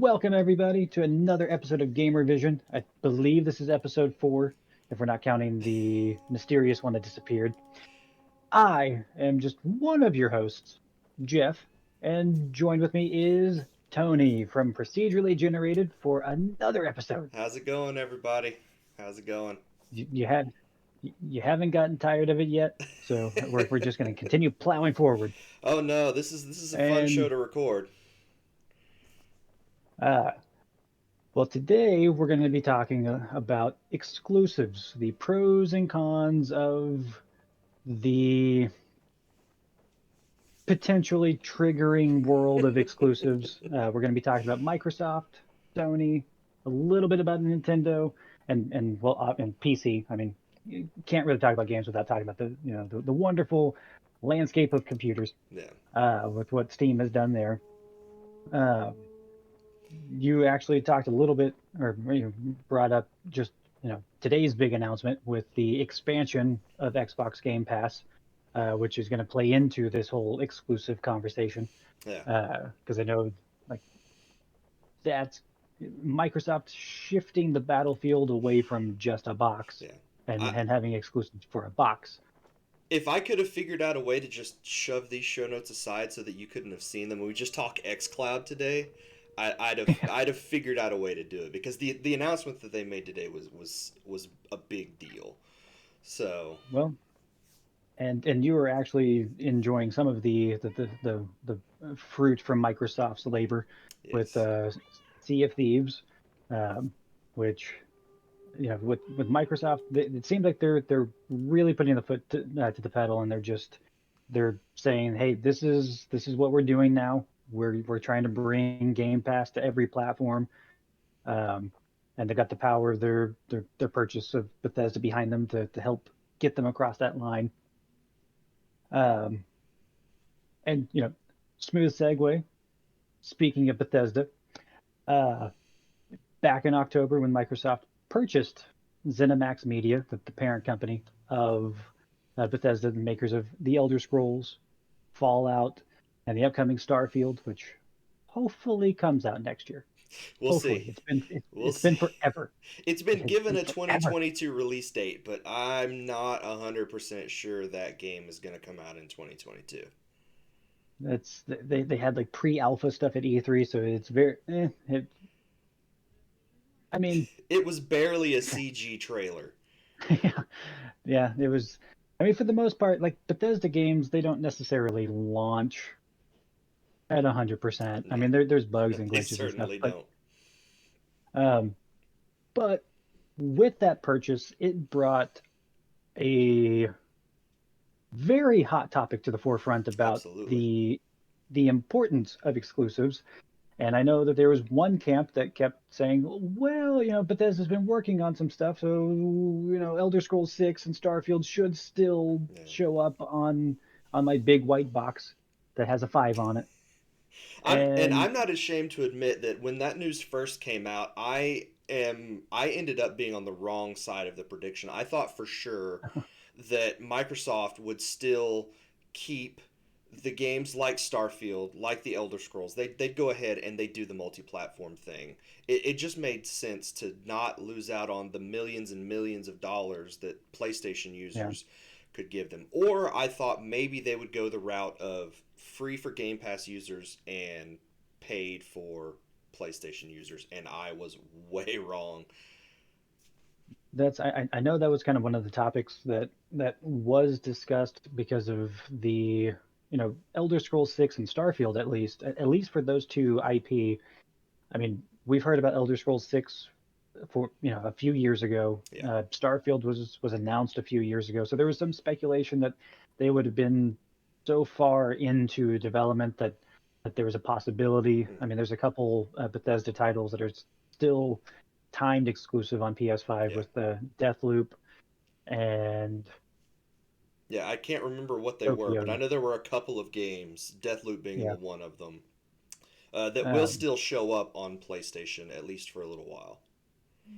Welcome, everybody, to another episode of GamerVision. I believe this is episode 4, if we're not counting the mysterious one that disappeared. I am just one of your hosts, Jeff, and joined with me is Tony from Procedurally Generated for another episode. How's it going, everybody? How's it going? You haven't gotten tired of it yet, so we're just going to continue plowing forward. Oh no, this is a fun show And to record. uh, well, today we're going to be talking about exclusives, the pros and cons of the potentially triggering world of exclusives. We're going to be talking about Microsoft, Sony, a little bit about Nintendo, and PC. I mean, you can't really talk about games without talking about the wonderful landscape of computers Yeah. with what Steam has done there. Um, you actually talked a little bit, or brought up just today's big announcement with the expansion of Xbox Game Pass, which is going to play into this whole exclusive conversation. Yeah. Because I know like that's Microsoft shifting the battlefield away from just a box Yeah. and I and having exclusives for a box. If I could have figured out a way to just shove these show notes aside so that you couldn't have seen them when we just talk XCloud today, I'd have figured out a way to do it because the announcement that they made today was a big deal. So Well, and you were actually enjoying some of the fruit from Microsoft's labor with yes. Sea of Thieves, um, which with Microsoft, it seems like they're really putting the foot to the pedal, and they're saying, hey, this is what we're doing now. We're trying to bring Game Pass to every platform, um, and they got the power of their purchase of Bethesda behind them to help get them across that line. Um, and smooth segue. Speaking of Bethesda, uh, back in October when Microsoft purchased ZeniMax Media, the parent company of Bethesda, the makers of The Elder Scrolls, Fallout, and the upcoming Starfield, which hopefully comes out next year. We'll Hopefully, see. it's been it, We'll it's been see. forever. It's It been has given been a forever. 2022 release date, but I'm not 100% sure that game is going to come out in 2022. They had like pre-alpha stuff at E3, so it's very. I mean, It was barely a CG trailer. yeah, yeah, it was. I mean, for the most part, like Bethesda games, they don't necessarily launch at 100%. I No, mean, there's bugs and they glitches and stuff, certainly don't. um, but with that purchase, it brought a very hot topic to the forefront about Absolutely. the importance of exclusives. And I know that there was one camp that kept saying, well, Bethesda's been working on some stuff, so Elder Scrolls 6 and Starfield should still Yeah. show up on my big white box that has a 5 on it. And I'm not ashamed to admit that when that news first came out, I ended up being on the wrong side of the prediction. I thought for sure that Microsoft would still keep the games like Starfield, like the Elder Scrolls. They'd go ahead and they do the multi-platform thing. It just made sense to not lose out on the millions and millions of dollars that PlayStation yeah, users could give them. Or I thought maybe they would go the route of free for Game Pass users and paid for PlayStation users, and I was way wrong. that's I know that was kind of one of the topics that was discussed because of the Elder Scrolls 6 and Starfield, at least for those two IP. I mean, we've heard about Elder Scrolls 6 for a few years ago. Yeah, Starfield was announced a few years ago, so there was some speculation that they would have been so far into development that there was a possibility. I mean, there's a couple Bethesda titles that are still timed exclusive on PS5 yeah, with the Deathloop and yeah. I can't remember what they were, but I Tokyo. know there were a couple of games, Deathloop being the Yeah. one of them, that will Um, still show up on PlayStation at least for a little while.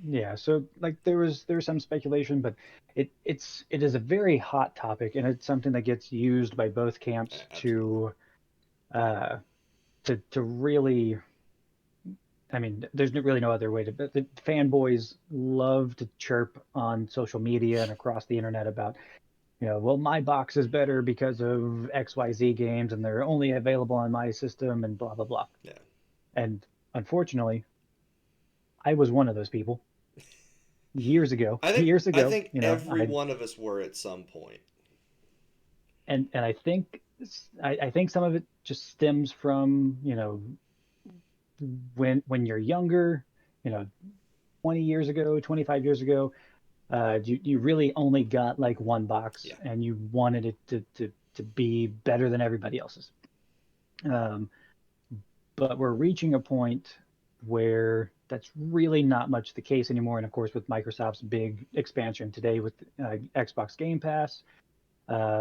yeah, so like there was some speculation, but it is a very hot topic, and it's something that gets used by both camps Absolutely. uh to really I mean, there's really no other way to. The fanboys love to chirp on social media and across the internet about, well, my box is better because of XYZ games and they're only available on my system and blah blah blah. Yeah. And unfortunately, I was one of those people years ago. I think Years I ago, think every one of us were at some point. and I think I think some of it just stems from when you're younger, you know, 20 years ago, 25 years ago, you really only got like one box Yeah. and you wanted it to be better than everybody else's. Um, but we're reaching a point where that's really not much the case anymore. And of course, with Microsoft's big expansion today with Xbox Game Pass,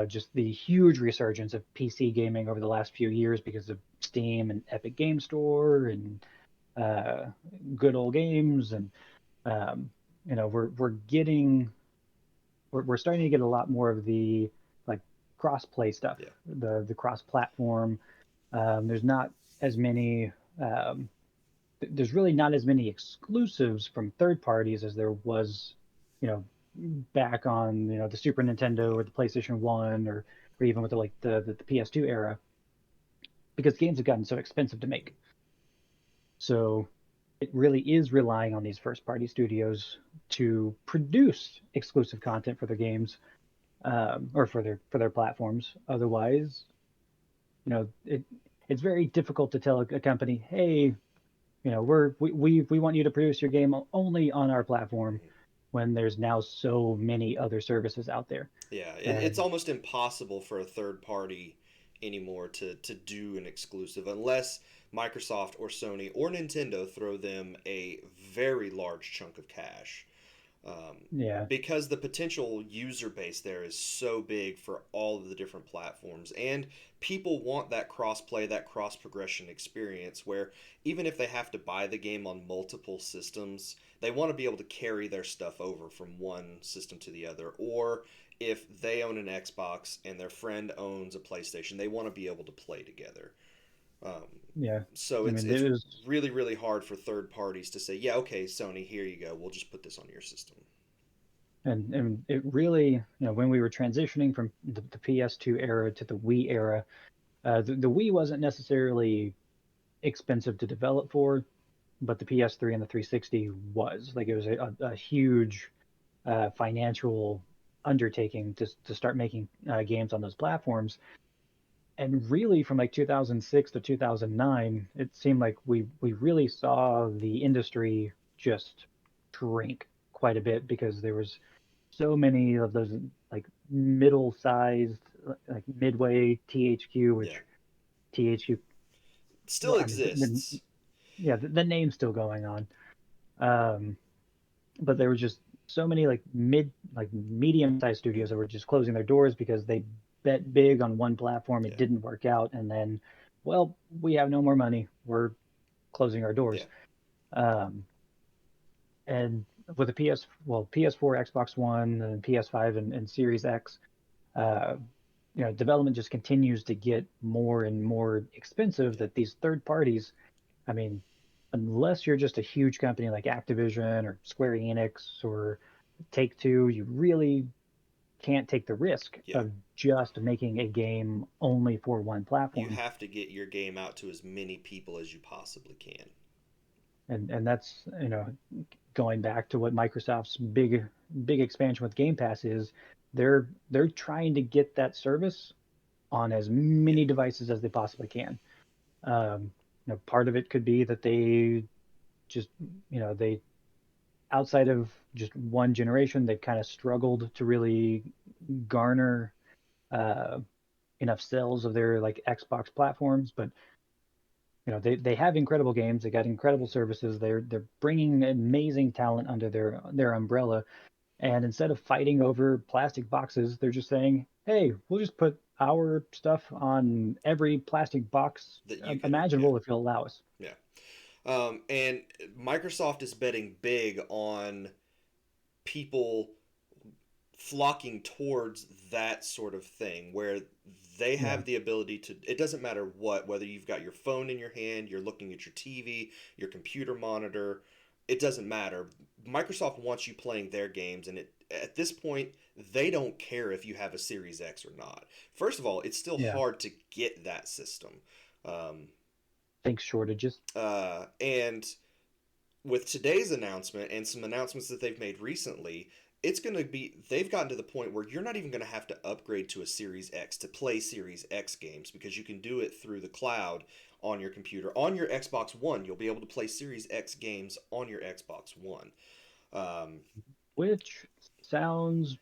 just the huge resurgence of PC gaming over the last few years because of Steam and Epic Game Store and uh, good old games, and um, we're getting we're starting to get a lot more of the like cross play stuff, Yeah. the cross platform. There's not as many. Um, there's really not as many exclusives from third parties as there was, you know, back on the Super Nintendo or the PlayStation One or even with the PS2 era, because games have gotten so expensive to make. So it really is relying on these first party studios to produce exclusive content for their games, or for their platforms. Otherwise, it's very difficult to tell a company, hey, we want you to produce your game only on our platform, Mm-hmm. when there's now so many other services out there. Yeah, it's And almost impossible for a third party anymore to do an exclusive unless Microsoft or Sony or Nintendo throw them a very large chunk of cash. yeah, Because the potential user base there is so big for all of the different platforms, and people want that cross play, that cross progression experience where even if they have to buy the game on multiple systems, they want to be able to carry their stuff over from one system to the other. Or if they own an Xbox and their friend owns a PlayStation, they want to be able to play together. Um, yeah. so I it's mean, it's really hard for third parties to say, yeah, okay, Sony, here you go. We'll just put this on your system. and it really, when we were transitioning from the PS2 era to the Wii era, the Wii wasn't necessarily expensive to develop for, but the PS3 and the 360 was. Like, it was a huge financial undertaking to start making games on those platforms. And really, from like 2006 to 2009, it seemed like we really saw the industry just shrink quite a bit, because there was so many of those like middle-sized, like midway THQ, Yeah, which THQ, it still well, I mean, exists. yeah, the name's still going on. Um, but there were just so many like medium-sized studios that Mm-hmm. were just closing their doors because they bet big on one platform, it Yeah, didn't work out, and then, well, we have no more money, we're closing our yeah, doors. um, and with the PS4, Xbox One, and PS5, and Series X, uh, development just continues to get more and more expensive, yeah, that these third parties, I mean, unless you're just a huge company like Activision or Square Enix or Take Two, you really can't take the risk yeah. of just making a game only for one You platform. have to get your game out to as many people as you possibly can. And that's, going back to what Microsoft's big expansion with Game Pass is. They're trying to get that service on as Yeah, many devices as they possibly can. Part of it could be that they just, they, outside of just one generation, they've kind of struggled to really garner uh, enough sales of their like Xbox platforms. But they have incredible games, they got incredible services, they're bringing amazing talent under their umbrella. And instead of fighting over plastic boxes, they're just saying, hey, we'll just put our stuff on every plastic box that you can. Yeah, imaginable if you'll allow us. yeah. And Microsoft is betting big on people flocking towards that sort of thing where they Yeah. have the ability to, it doesn't matter what, whether you've got your phone in your hand, you're looking at your TV, your computer monitor, it doesn't matter. Microsoft wants you playing their games, and at this point they don't care if you have a Series X or not. First of all, it's still Yeah. hard to get that system. um, Thanks shortages. and with today's announcement and some announcements that they've made recently, it's going to be, they've gotten to the point where you're not even going to have to upgrade to a Series X to play Series X games, because you can do it through the cloud on your computer. On your Xbox One, you'll be able to play Series X games on your Xbox One. Um, Which sounds,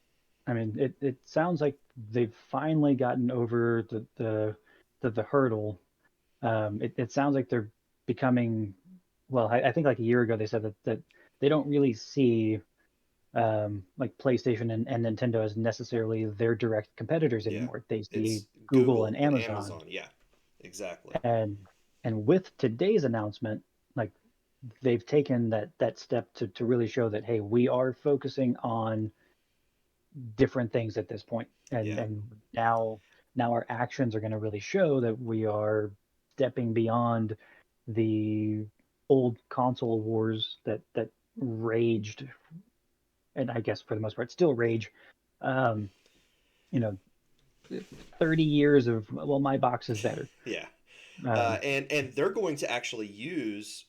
I mean, it sounds like they've finally gotten over the hurdle. It sounds like they're becoming, well, I think like a year ago they said that they don't really see like PlayStation and Nintendo as necessarily their direct competitors yeah, anymore. They see it's Google and Google and Amazon. Amazon. Yeah, exactly. And with today's announcement, like they've taken that step to really show that hey, we are focusing on different things at this point, Yeah, and now our actions are going to really show that we are stepping beyond the old console wars that raged, and I guess for the most part still yeah, rage. Um, you know, 30 years of well, my box is better. yeah. Um, And they're going to actually use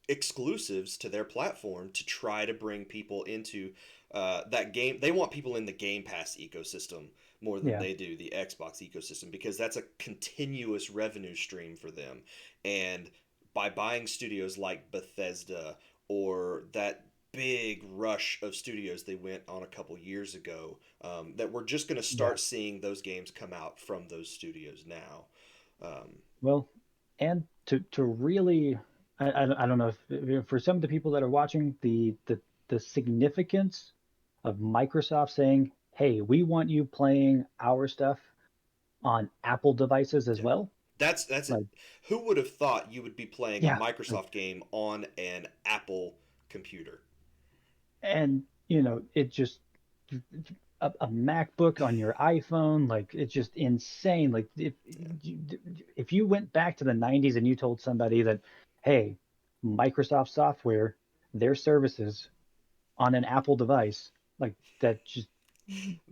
exclusives to their platform to try to bring people into that game. They want people in the Game Pass ecosystem more than yeah, they do the Xbox ecosystem, because that's a continuous revenue stream for them. And by buying studios like Bethesda, or that big rush of studios they went on a couple years ago, that we're just going to yeah. start seeing those games come out from those studios now. Um, Well, and to really, I don't know if for some of the people that are watching the significance of Microsoft saying, "Hey, we want you playing our stuff on Apple devices as Yeah. well." That's it. Like, Who would have thought you would be playing a yeah, like, Microsoft game on an Apple computer? and it just a MacBook on your iPhone, like it's just insane. Like if you went back to the 90s and you told somebody that, hey, Microsoft software, their services on an Apple device, like that just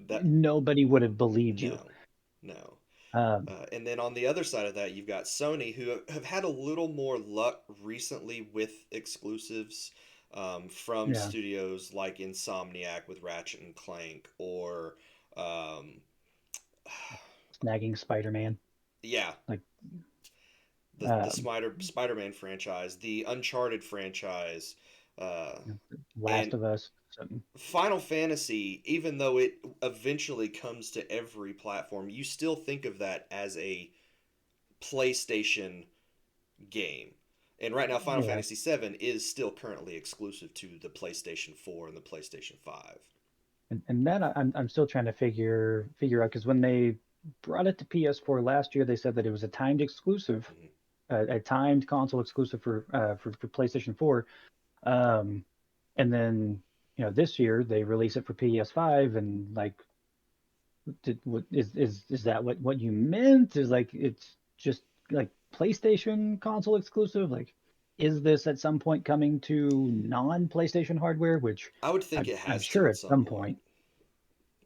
That nobody would have believed you. no, no. Um, And then on the other side of that, you've got Sony, who have had a little more luck recently with exclusives, from yeah, studios like Insomniac with Ratchet and Clank, or um, snagging Spider-Man, yeah, like the um, Spider-Man franchise, the Uncharted franchise, uh, Last and of Us. Something. Final Fantasy, even though it eventually comes to every platform, you still think of that as a PlayStation game. And right now, Final Yeah, Fantasy VII is still currently exclusive to the PlayStation 4 and the PlayStation 5. and that I'm still trying to figure out because when they brought it to PS4 last year, they said that it was a timed exclusive, Mhm. a timed console exclusive for PlayStation 4. Um, and then this year they release it for PS5, and like, what is that what you meant? Is like it's just like PlayStation console exclusive? Like, is this at some point coming to non-PlayStation hardware? Which I would think I'm it I'm has to sure at at some some point. point.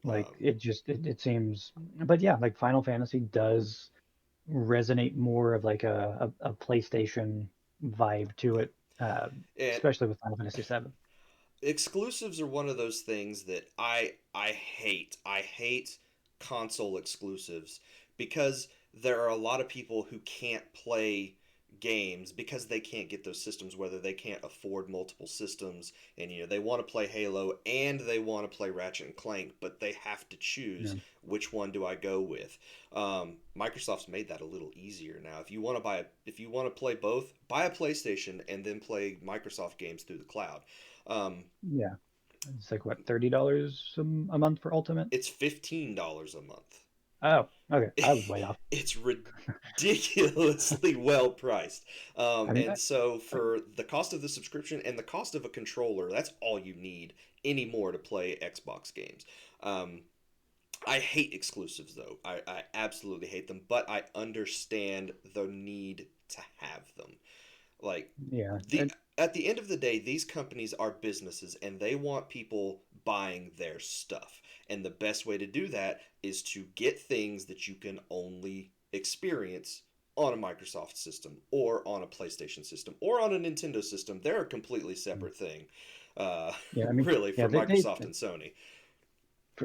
Like Um, it seems, but yeah, like Final Fantasy does resonate more of like a PlayStation vibe to yeah. it, uh, And especially with Final Fantasy VII. exclusives are one of those things that I hate. I hate console exclusives, because there are a lot of people who can't play games because they can't get those systems, whether they can't afford multiple systems, and they want to play Halo and they want to play Ratchet and Clank, but they have to choose, Yeah, which one do I go with. Microsoft's made that a little easier now. If you want to play both, buy a PlayStation and then play Microsoft games through the cloud. um, yeah. It's like what, $30 a month for Ultimate? it's $15 a month. Oh, okay. I was way off. It's ridiculously well priced. I mean, And so for the cost of the subscription and the cost of a controller, that's all you need anymore to play Xbox games. Um, I hate exclusives though. I absolutely hate them, but I understand the need to have them. Like yeah, the at the end of the day, these companies are businesses and they want people buying their stuff. And the best way to do that is to get things that you can only experience on a Microsoft system or on a PlayStation system or on a Nintendo system. They're a completely separate thing, uh, yeah. I mean, really, yeah. from Microsoft and Sony.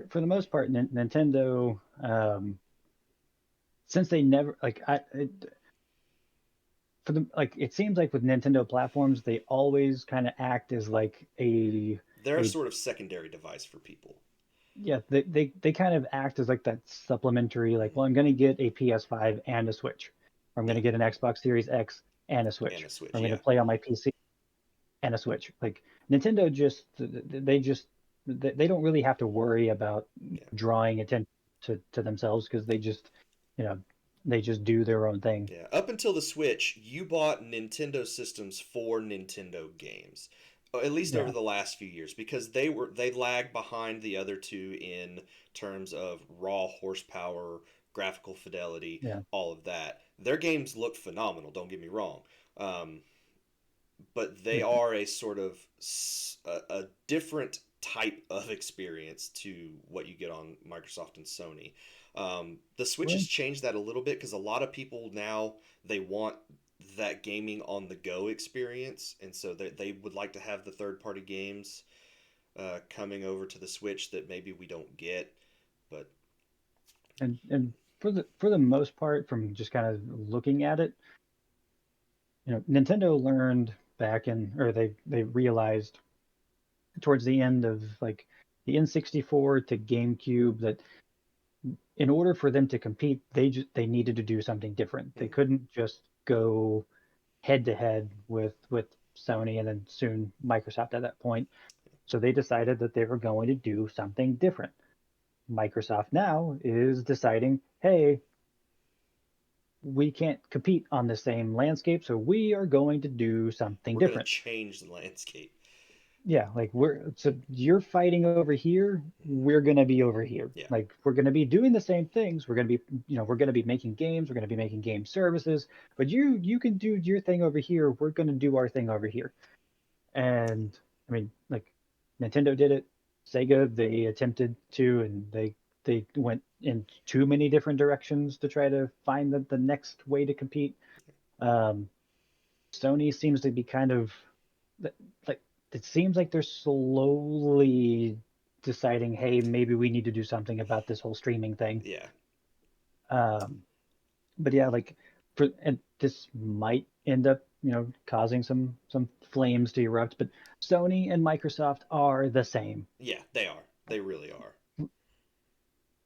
For the most part, Nintendo, since they never like for the like, it seems like with Nintendo platforms, they always kind of act as like They're a a sort of secondary device for people. yeah, they kind of act as like that supplementary, like, well, I'm going to get a PS5 and a Switch, or I'm going Yeah, to get an Xbox Series X and a and Switch, a or Switch. I'm going Yeah, to play on my PC and a Switch. Like Nintendo just they just they don't really have to worry about yeah. drawing attention to themselves because they just, you know, they just do their own thing. Yeah, up until the Switch, you bought Nintendo systems for Nintendo games. At least over Yeah, the last few years, because they lag behind the other two in terms of raw horsepower, graphical fidelity, yeah. all of that. Their games look phenomenal. Don't get me wrong, um, but they are a sort of a different type of experience to what you get on Microsoft and Sony. The Switch has Well, changed that a little bit because a lot of people now they want that gaming on the go experience, and so they would like to have the third party games coming over to the Switch that maybe we don't get. But and for the most part, from just kind of looking at it, Nintendo learned back in, or they realized towards the end of like the N64 to GameCube that in order for them to compete, they needed to do something different. They mhm, couldn't just go head to head with Sony and then soon Microsoft at that point. So they decided that they were going to do something different. Microsoft now is deciding, hey, we can't compete on the same landscape, so we are going to do something we're gonna different. change the landscape. Yeah, like you're fighting over here, we're gonna be over here. Yeah, Like we're gonna be doing the same things. We're gonna be, we're gonna be making games, we're gonna be making game services, but you can do your thing over here, we're gonna do our thing over here. And I mean, like Nintendo did it, Sega, they attempted to, and they went in too many different directions to try to find the next way to compete. Um, Sony seems to be kind of like, it seems like they're slowly deciding, hey, maybe we need to do something about this whole streaming thing. yeah, Um, but yeah, like and this might end up, causing some flames to erupt. But Sony and Microsoft are the same. yeah. They are. They really are.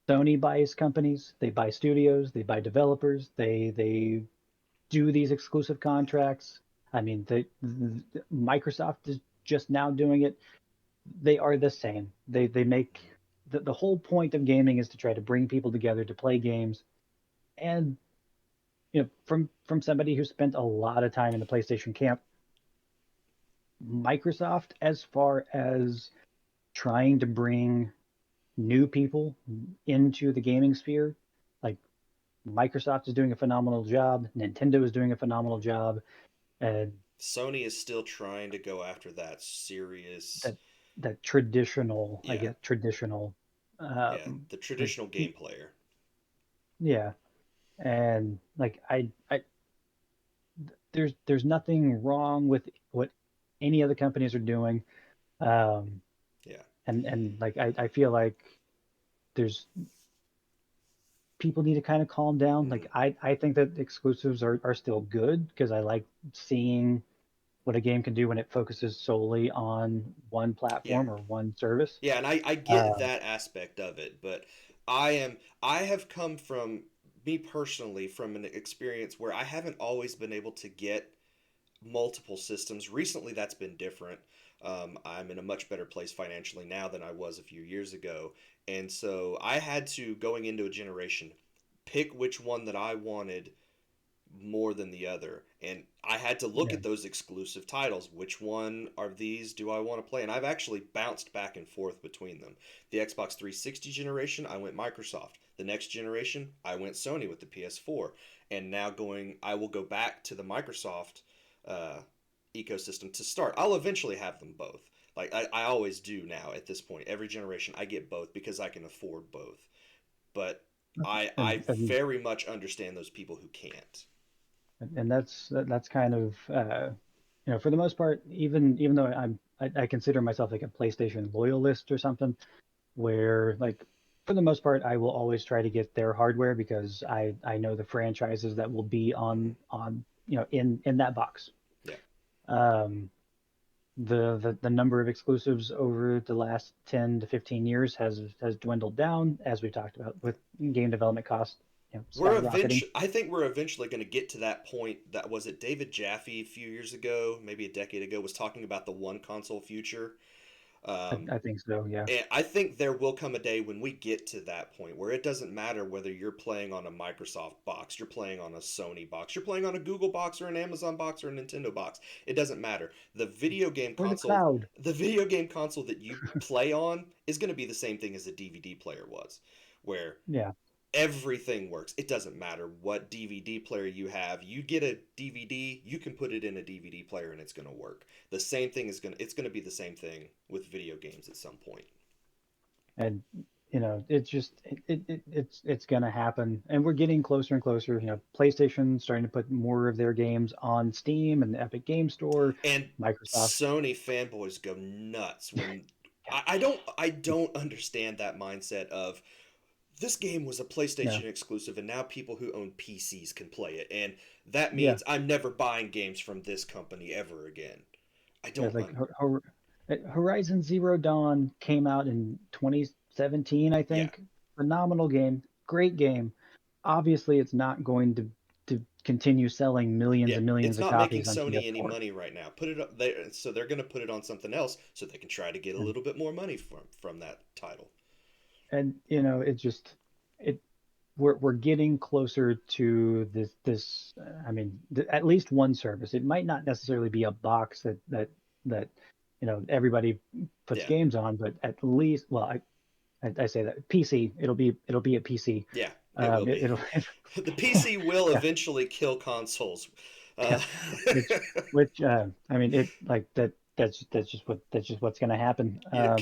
Sony buys companies, they buy studios, they buy developers, they do these exclusive contracts. I mean, Microsoft is just now doing it. They are the same. They make the whole point of gaming is to try to bring people together to play games. And from somebody who spent a lot of time in the PlayStation camp, Microsoft, as far as trying to bring new people into the gaming sphere, like Microsoft is doing a phenomenal job, Nintendo is doing a phenomenal job, and Sony is still trying to go after that serious, that that traditional, I yeah, guess, traditional, yeah, the like, traditional game player. yeah. And like I there's nothing wrong with what any of the companies are doing. Um, Yeah, and like I feel like there's people need to kind of calm down. hmm, Like I think that exclusives are still good because I like seeing what a game can do when it focuses solely on one yeah, platform or one service. yeah, and I get Um, that aspect of it, but I have come from me personally from an experience where I haven't always been able to get multiple systems. Recently, that's been different. I'm in a much better place financially now than I was a few years ago. And so I had to, going into a generation, pick which one that I wanted more than the other. And I had to look Yeah, at those exclusive titles. Which one are these do I want to play? And I've actually bounced back and forth between them. The Xbox 360 generation, I went Microsoft. The next generation, I went Sony with the PS4. And now I will go back to the Microsoft uh, ecosystem to start. I'll eventually have them both. Like I always do now at this point. Every generation, I get both because I can afford both. But I and very much understand those people who can't. that's kind of for the most part, even though I consider myself like a PlayStation loyalist or something, where like for the most part I will always try to get their hardware because I know the franchises that will be Mm-hmm. on in that box. Yeah. Um, the number of exclusives over the last 10 to 15 years has dwindled down, as we've talked about, with game development costs skyrocketing. I think we're eventually going to get to that point. That was it. David Jaffe a few years ago, maybe a decade ago, was talking about the one console future. Um, I think so, yeah. and I think there will come a day when we get to that point where it doesn't matter whether you're playing on a Microsoft box, you're playing on a Sony box, you're playing on a Google box or an Amazon box or a Nintendo box. It doesn't matter. Or the cloud. The video game console that you play on is going to be the same thing as a DVD player was, where Yeah. everything works. It doesn't matter what DVD player you have. You get a DVD, you can put it in a DVD player and it's going to work. The same thing is going to it's going to be the same thing with video games at some point. And it's just it's gonna happen, and we're getting closer and closer. PlayStation starting to put more of their games on Steam and the Epic Game Store. And Microsoft. Sony fanboys go nuts when Yeah. I don't understand that mindset of this game was a Yeah. PlayStation exclusive and now people who own PCs can play it and that Yeah. means I'm never buying games from this company ever again. I Yeah. don't Like Horizon Zero Dawn came out in 2017, I yeah. think. Phenomenal game, great game. Obviously, it's not going to continue selling millions Yeah, and it's millions of not making copies on Sony any PS4. money right now. Put it up there, so they're going to put it on something else, so they can try to get a And little bit more money from that title. it just it we're getting closer to this. I mean, at least one service. It might not necessarily be a box that everybody puts Yeah, games on, but at least, well, I say that PC. It'll be a PC. yeah, it will be. It'll The PC will yeah, eventually kill consoles. yeah. Uh, Which I mean, it like that. That's just what's going to happen. yeah,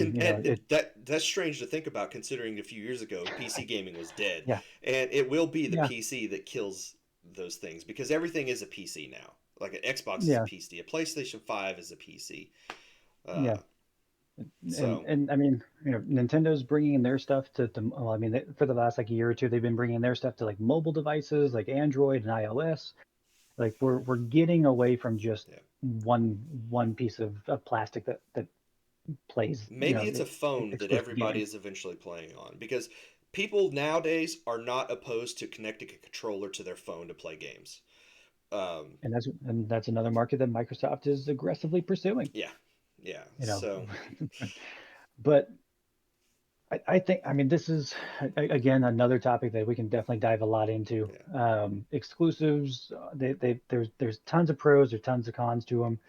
that's strange to think about, considering a few years ago PC gaming was dead, Yeah, and it will be the yeah, PC that kills those things because everything is a PC now. Like an Xbox is a yeah, PC, a PlayStation 5 is a PC. Uh, yeah. And so I mean, Nintendo's bringing in their stuff well, I mean, for the last like year or two, they've been bringing their stuff to like mobile devices like Android and iOS. Like we're getting away from just yeah. one piece of plastic that plays, Maybe it's a phone that exclusive everybody gaming. is eventually playing on because people nowadays are not opposed to connecting a controller to their phone to play games. Um, And that's another market that Microsoft is aggressively pursuing. yeah, yeah. You know, So but I think, I mean, this is again another topic that we can definitely dive a lot into. yeah, Exclusives, there's tons of pros, there's tons of cons to them.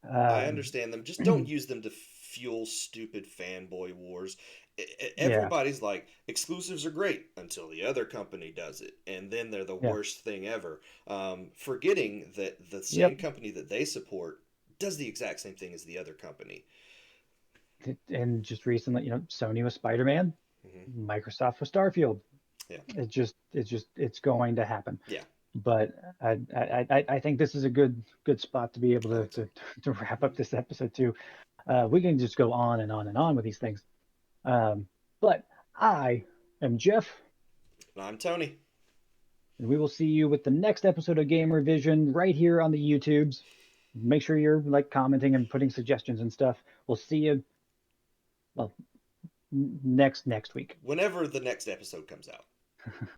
I Um, understand them. Just don't use them to fuel stupid fanboy wars. yeah, Everybody's like exclusives are great until the other company does it, and then they're the yeah, worst thing ever. Forgetting that the same yep. company that they support does the exact same thing as the other company. And just recently, Sony with Spider-Man, Hmm. Microsoft with Starfield. Yeah, It's going to happen. yeah. But I think this is a good spot to be able I to think so. to wrap up this episode too. We can just go on and on and on with these things. But I am Jeff, And I'm Tony. and we will see you with the next episode of GamerVision right here on the YouTubes. Make sure you're like commenting and putting suggestions and stuff. We'll see you, well, next week. Whenever the next episode comes out.